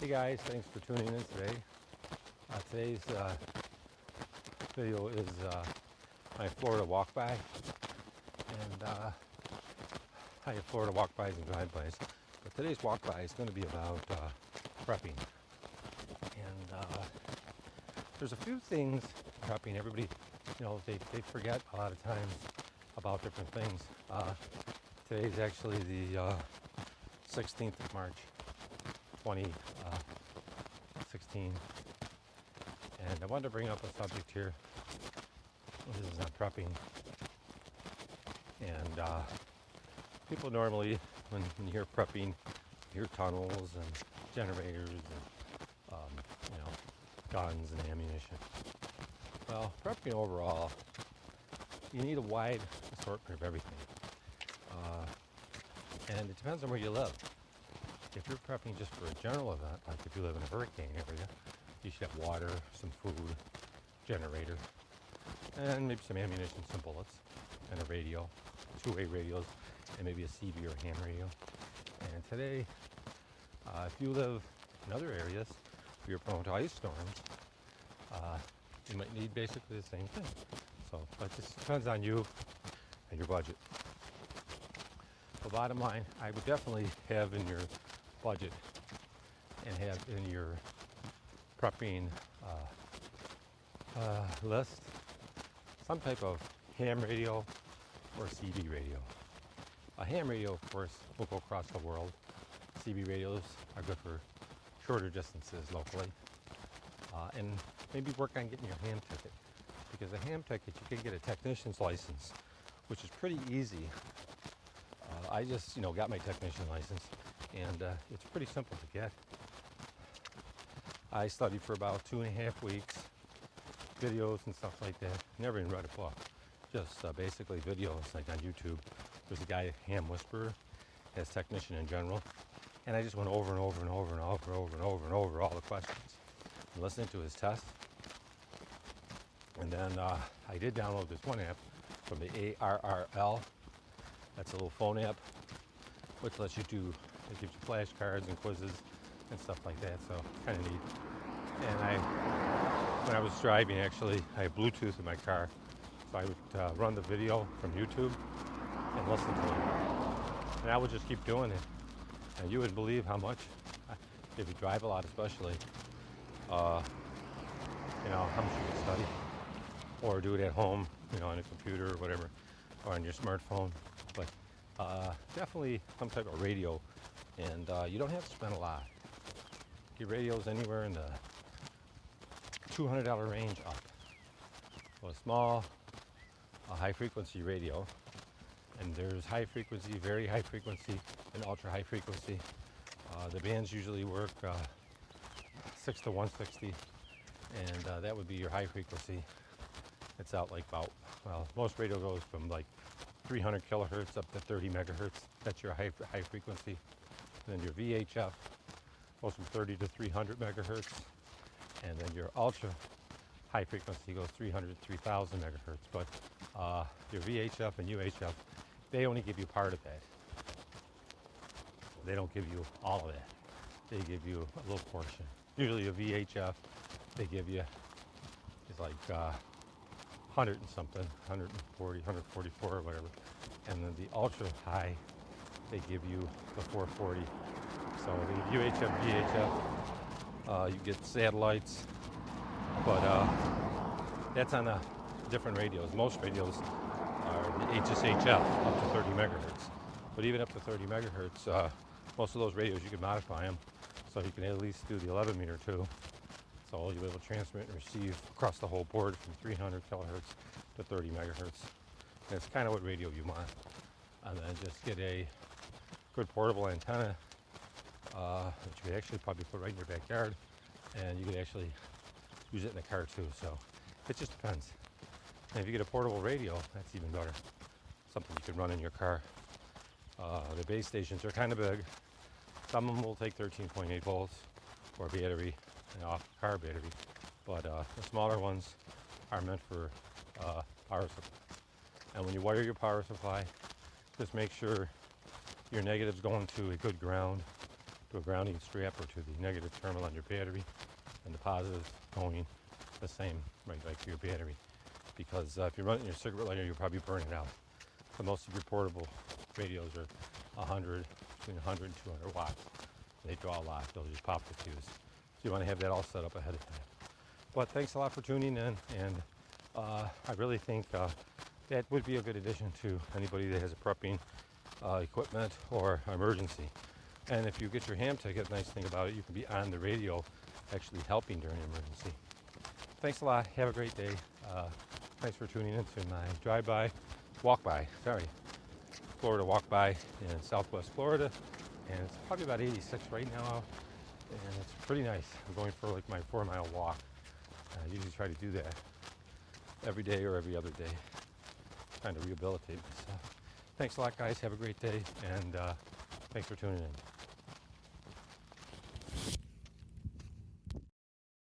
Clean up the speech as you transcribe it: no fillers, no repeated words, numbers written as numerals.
Hey guys, thanks for tuning in today. Today's video is my Florida Walkby, and I have Florida Walkbys and driveways. But today's Walkby is going to be about prepping, and there's a few things prepping. Everybody, they forget a lot of times about different things. Today's actually the 16th of March, 2016, and I wanted to bring up a subject here. This is on prepping, and people normally, when you hear prepping, you hear tunnels and generators and guns and ammunition. Well, prepping overall, you need a wide assortment of everything, and it depends on where you live. If you're prepping just for a general event, like if you live in a hurricane area, you should have water, some food, generator, and maybe some ammunition, some bullets, and a radio, two-way radios, and maybe a CB or a ham radio. And today, if you live in other areas, if you're prone to ice storms, you might need basically the same thing. So it just depends on you and your budget. The bottom line, I would definitely have in your budget and have in your prepping list some type of ham radio or CB radio. A ham radio, of course, will go across the world. CB radios are good for shorter distances locally. And maybe work on getting your ham ticket, because a ham ticket, you can get a technician's license, which is pretty easy. I just, got my technician license, and it's pretty simple to get. I studied for about 2.5 weeks, videos and stuff like that. Never even read a book, just basically videos like on YouTube. There's a guy, Ham Whisperer, as technician in general, and I just went over and over and over and over and over and over all the questions, and listening to his test. And then I did download this one app from the ARRL. That's a little phone app, which lets you do, it gives you flashcards and quizzes and stuff like that, so kind of neat. And when I was driving, actually, I have Bluetooth in my car, so I would run the video from YouTube and listen to it. And I would just keep doing it. And you wouldn't believe how much, if you drive a lot especially, how much you can study. Or do it at home, on a computer or whatever, or on your smartphone. But definitely some type of radio, and you don't have to spend a lot. Get radios anywhere in the $200 range up. So a small, high frequency radio, and there's high frequency, very high frequency, and ultra high frequency. The bands usually work 6 to 160, and that would be your high frequency. It's out like most radio goes from like 300 kilohertz up to 30 megahertz. That's your high frequency. And then your VHF goes from 30 to 300 megahertz. And then your ultra high frequency goes 300 to 3000 megahertz. But your VHF and UHF, they only give you part of that. They don't give you all of that. They give you a little portion. Usually a VHF, they give you is like 100 and something, 140, 144 or whatever. And then the ultra high, they give you the 440. So the UHF, VHF, you get satellites, but that's on the different radios. Most radios are the HSHF up to 30 megahertz. But even up to 30 megahertz, most of those radios you can modify them so you can at least do the 11 meter too. So you'll be able to transmit and receive across the whole board from 300 kilohertz to 30 megahertz. And it's kind of what radio you want. And then just get a good portable antenna that you could actually probably put right in your backyard, and you could actually use it in the car too. So it just depends. And if you get a portable radio, that's even better. Something you can run in your car. The base stations are kind of big. Some of them will take 13.8 volts or battery, off car battery, but the smaller ones are meant for power supply. And when you wire your power supply, just make sure your negative's going to a good ground to a grounding strap or to the negative terminal on your battery, and the positive going the same, right, like to your battery. Because if you're running your cigarette lighter, you'll probably burn it out. So most of your portable radios are 100, between 100 and 200 watts. They draw a lot. They'll just pop the fuse. So you want to have that all set up ahead of time. But thanks a lot for tuning in, and I really think that would be a good addition to anybody that has a prepping equipment or emergency. And if you get your ham ticket, nice thing about it, you can be on the radio actually helping during an emergency. Thanks a lot. Have a great day. Thanks for tuning in to my Walkby, Florida Walkby in Southwest Florida. And it's probably about 86 right now, and it's pretty nice. I'm going for like my 4-mile walk. I usually try to do that every day or every other day, trying to rehabilitate myself. Thanks a lot, guys. Have a great day, and thanks for tuning in.